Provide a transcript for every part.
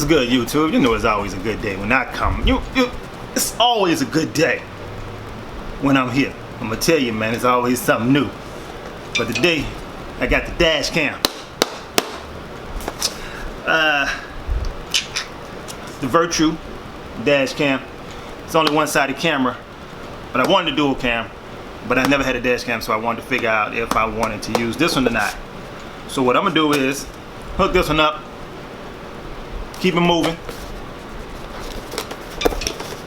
good, YouTube? You know it's always a good day when I come. It's always a good day when I'm here. I'm gonna tell you, man, it's always something new. But today, I got the dash cam. The Vantrue dash cam. It's only one-sided camera, but I wanted a dual cam, but I never had a dash cam, so I wanted to figure out if I wanted to use this one or not. So what I'm gonna do is hook this one up, keep it moving.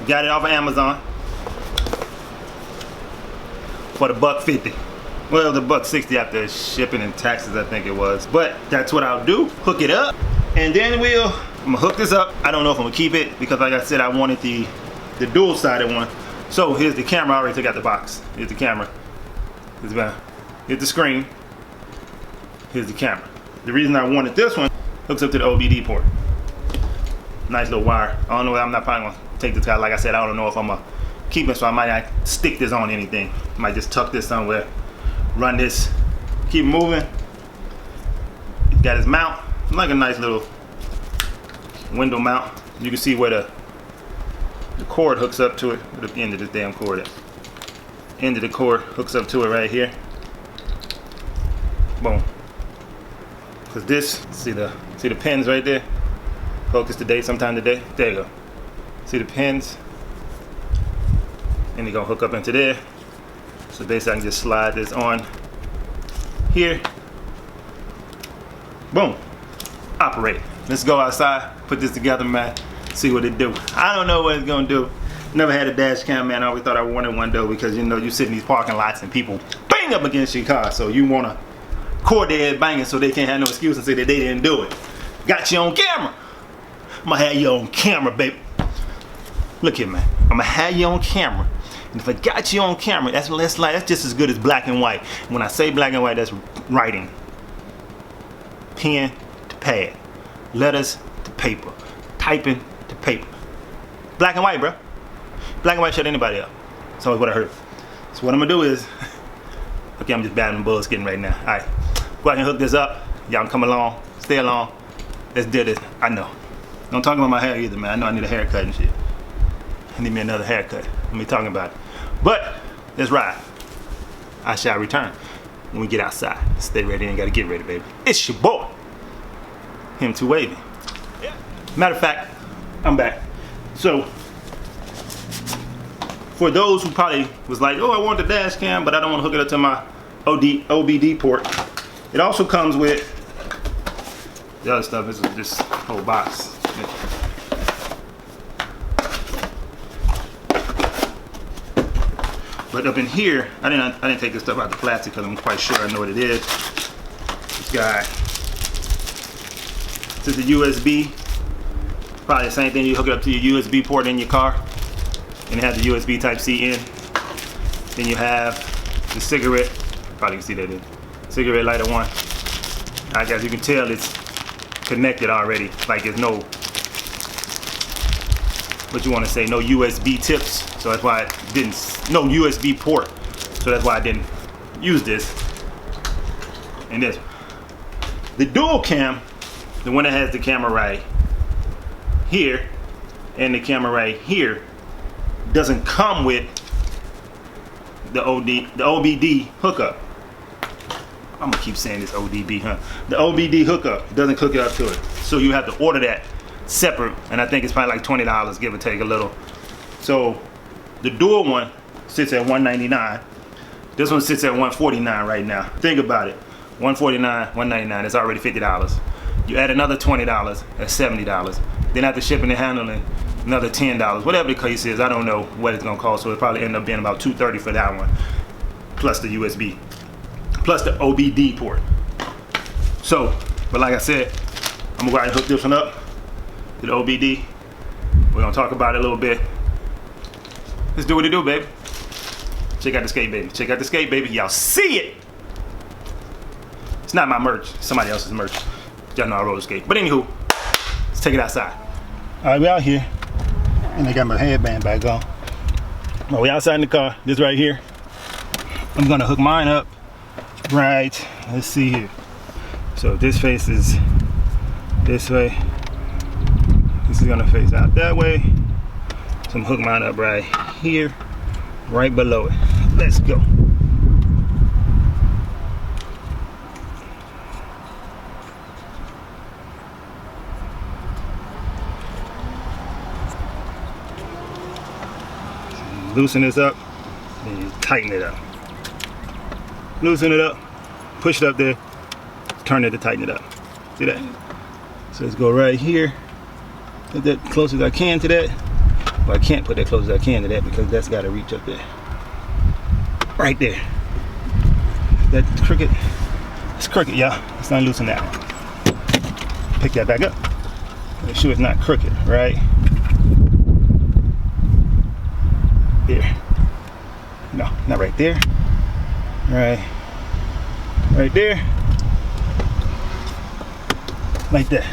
Got it off of Amazon for the $1.50. Well, the $1.60 after shipping and taxes, I think it was. But that's what I'll do. Hook it up, and then I'm gonna hook this up. I don't know if I'm gonna keep it because, like I said, I wanted the dual-sided one. So here's the camera. I already took out the box. Here's the camera. Here's the screen. Here's the camera. The reason I wanted this one hooks up to the OBD port. Nice little wire. I don't know. I'm not probably gonna take this guy. Like I said, I don't know if I'm gonna keep it, so I might not stick this on anything. I might just tuck this somewhere. Run this. Keep moving. It's got his mount. Like a nice little window mount. You can see where the cord hooks up to it. Where the end of this damn cord at. End of the cord hooks up to it right here. Boom. Cause this, see the pins right there? Focus today, sometime today. There you go. See the pins? And you're gonna hook up into there. So basically I can just slide this on here. Boom. Operate. Let's go outside, put this together, man. See what it do. I don't know what it's gonna do. Never had a dash cam, man. I always thought I wanted one though, because you know you sit in these parking lots and people bang up against your car, so you wanna cord their head banging so they can't have no excuse and say that they didn't do it. Got you on camera. I'm gonna have you on camera, baby. Look here, man. I'm gonna have you on camera. And if I got you on camera, that's just as good as black and white. When I say black and white, that's writing. Pen to pad. Letters to paper. Typing to paper. Black and white, bro. Black and white shut anybody up. That's always what I heard. So what I'm gonna do is, okay, I'm just battling bulls getting right now. All right, go ahead and hook this up. Y'all can come along, stay along. Let's do this. I know. Don't talk about my hair either, man. I know I need a haircut and shit. I need me another haircut. Let me talking about it. But let's ride. I shall return when we get outside. Stay ready and gotta get ready, baby. It's your boy. Him too wavy. Yeah. Matter of fact, I'm back. So for those who probably was like, oh, I want the dash cam, but I don't want to hook it up to my OBD port. It also comes with the other stuff. This is this whole box. But up in here, I didn't take this stuff out of the plastic because I'm quite sure I know what it is. This guy. This is the USB. Probably the same thing. You hook it up to your USB port in your car, and it has the USB Type-C in. Then you have the cigarette. Probably can see that in cigarette lighter one. I guess you can tell it's connected already. Like there's no, what you want to say, no USB tips. So that's why it didn't, no USB port. So that's why I didn't use this. And this, the dual cam, the one that has the camera right here and the camera right here, doesn't come with the OBD hookup. I'm gonna keep saying this ODB, huh? The OBD hookup doesn't hook it up to it. So you have to order that separate, and I think it's probably like $20, give or take a little. So the dual one sits at $199. This one sits at $149 right now. Think about it. $149, $199, it's already $50. You add another $20, that's $70. Then after shipping and handling, another $10. Whatever the case is, I don't know what it's gonna cost, so it probably end up being about $230 for that one, plus the USB, plus the OBD port. So, but like I said, I'm gonna go ahead and hook this one up to the OBD. We're gonna talk about it a little bit. Let's do what it do, baby. Check out the skate, baby. Check out the skate, baby. Y'all see it. It's not my merch. It's somebody else's merch. Y'all know I roller skate. But anywho, let's take it outside. All right, we out here. And I got my headband back on. Well, we outside in the car. This right here. I'm gonna hook mine up right. Let's see here. So this faces this way. is gonna face out that way. So I'm hook mine up right here, right below it. Let's go. Loosen this up, and you tighten it up. Loosen it up, push it up there, turn it to tighten it up. See that? So let's go right here. Put that close as I can to that. Well, I can't put that close as I can to that because that's got to reach up there. Right there. That's crooked. It's crooked, y'all. Let's unloosen that. Pick that back up. Make sure it's not crooked, right? There. No, not right there. Right there. Like that.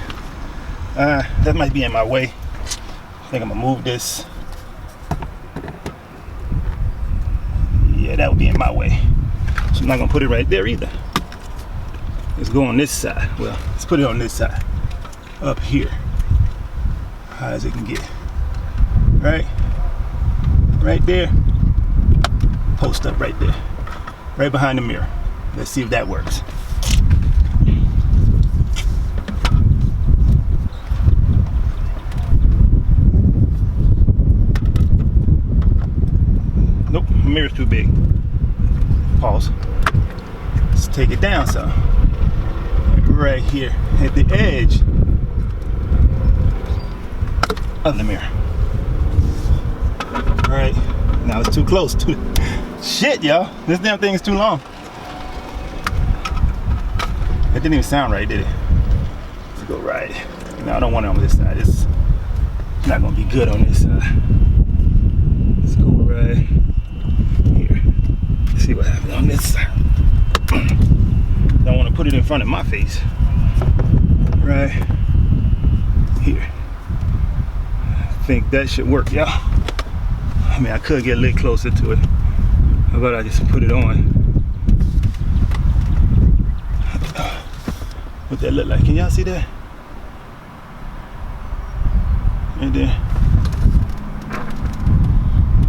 That might be in my way. I think I'm gonna move this. Yeah, that would be in my way. So I'm not gonna put it right there either. Let's go on this side. Well, let's put it on this side. Up here. High as it can get. Right there. Post up right there. Right behind the mirror. Let's see if that works. Nope, the mirror's too big. Pause. Let's take it down some. Right here at the edge of the mirror. Right. Now it's too close to shit, y'all. This damn thing is too long. It didn't even sound right, did it? Let's go right. No, I don't want it on this side. It's not gonna be good on this side. Let's go right here. See what happens on this side. Don't want to put it in front of my face. Right here. I think that should work, y'all. I mean, I could get a little closer to it. How about I just put it on? What that look like? Can y'all see that? Right there.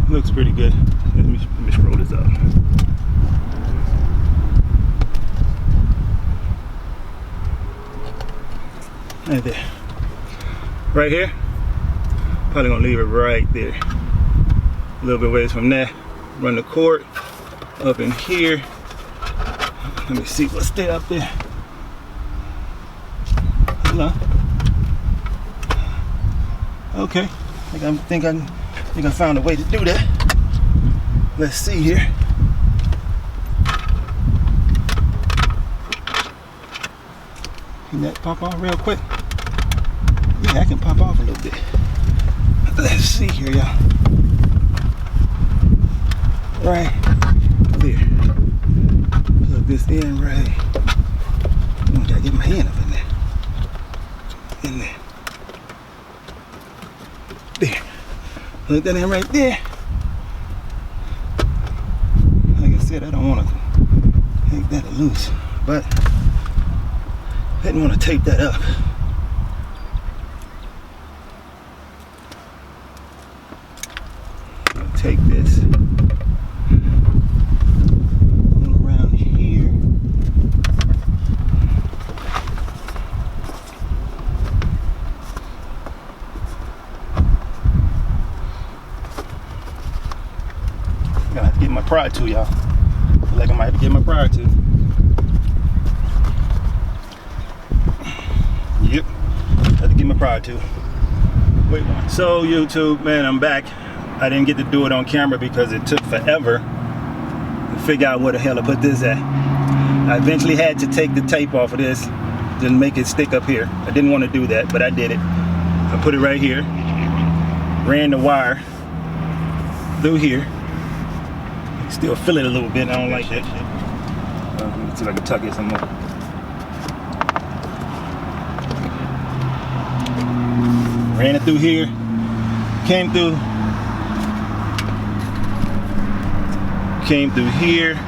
Looks pretty good. Let me scroll this up. Right there. Right here. Probably gonna leave it right there. A little bit ways from there. Run the cord up in here. Let me see what's there up there. Hold on. Okay. I think I found a way to do that. Let's see here. Can that pop off real quick? Yeah, I can pop off a little bit. Let's see here, y'all. Right there. Plug this in right. I gotta get my hand up in there. In there. There. Plug that in right there. Like I said, I don't want to take that loose, but I didn't want to tape that up. I'll take this all around here. I'm gonna have to get my prior tool, y'all. Feel like I might have to get my prior tool. Yep, have to get my prior tool. Wait, so YouTube, man, I'm back. I didn't get to do it on camera because it took forever to figure out where the hell to put this at. I eventually had to take the tape off of this to make it stick up here. I didn't want to do that, but I did it. I put it right here, ran the wire through here. Still feel it a little bit. I don't like that shit. Let me see if I can tuck it some more. Ran it through here, came through here,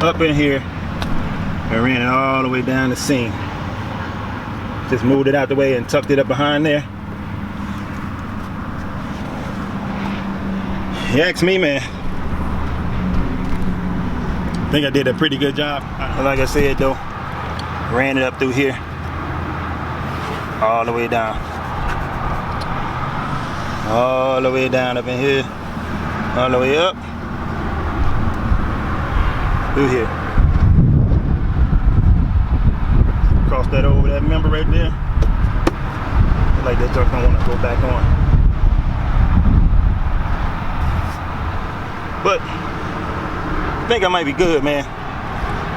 up in here, and ran it all the way down the seam. Just moved it out the way and tucked it up behind there. You ask me, man. I think I did a pretty good job. Like I said though, ran it up through here, all the way down. All the way down up in here, all the way up, through here. Cross that over that member right there. Like that truck don't want to go back on. But I think I might be good, man.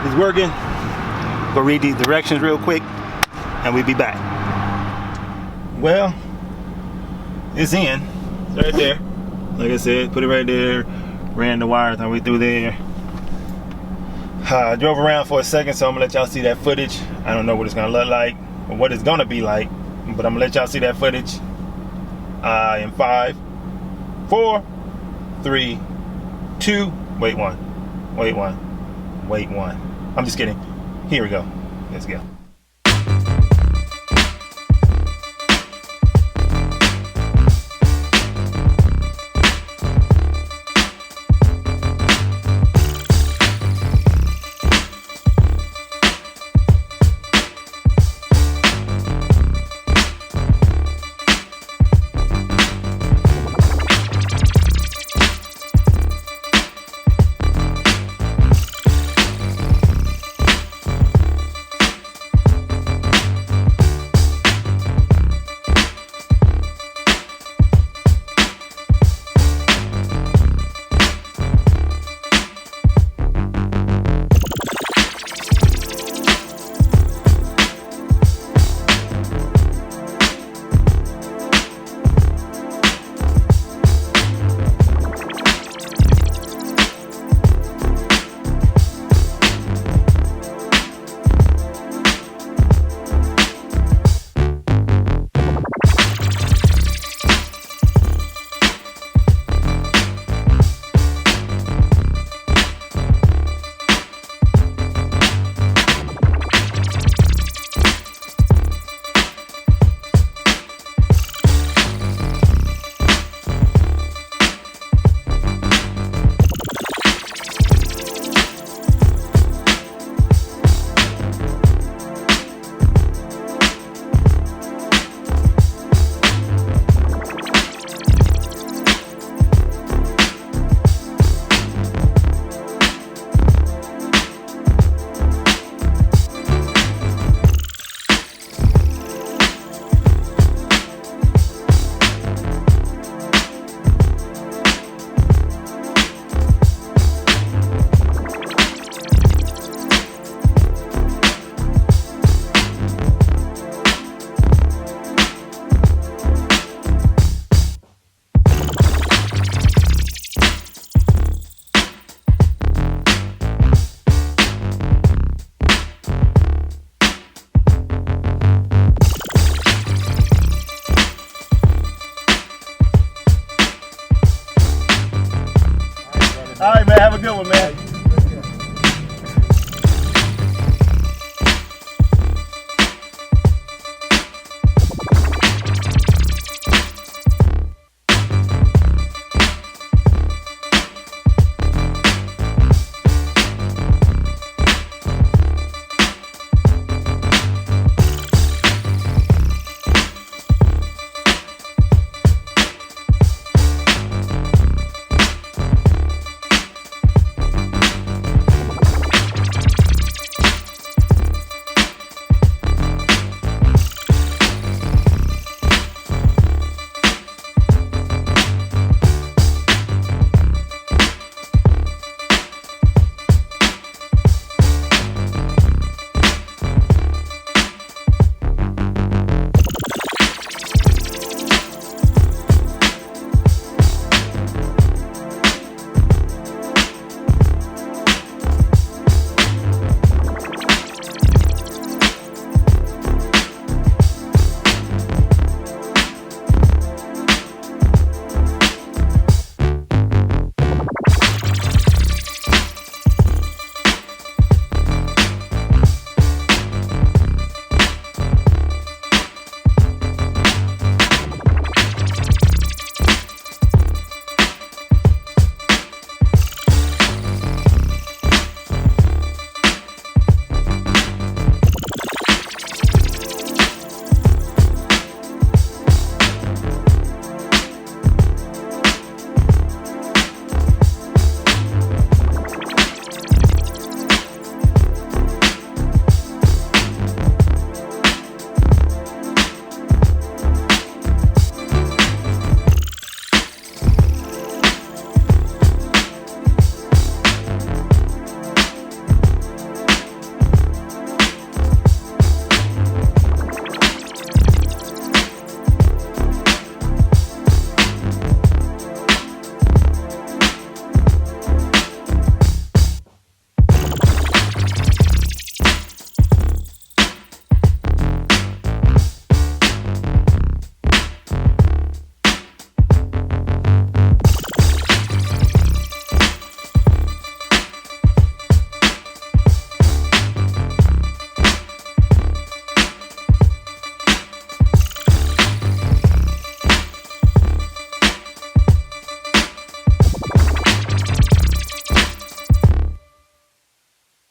It's working. Go read these directions real quick and we'll be back. Well, it's in. It's right there. Like I said, put it right there. Ran the wires all the way through there. I drove around for a second, so I'm gonna let y'all see that footage. I don't know what it's gonna look like or what it's gonna be like, but I'm gonna let y'all see that footage in 5, 4, 3, 2, wait one. I'm just kidding. Here we go. Let's go. All right, man. Have a good one, man.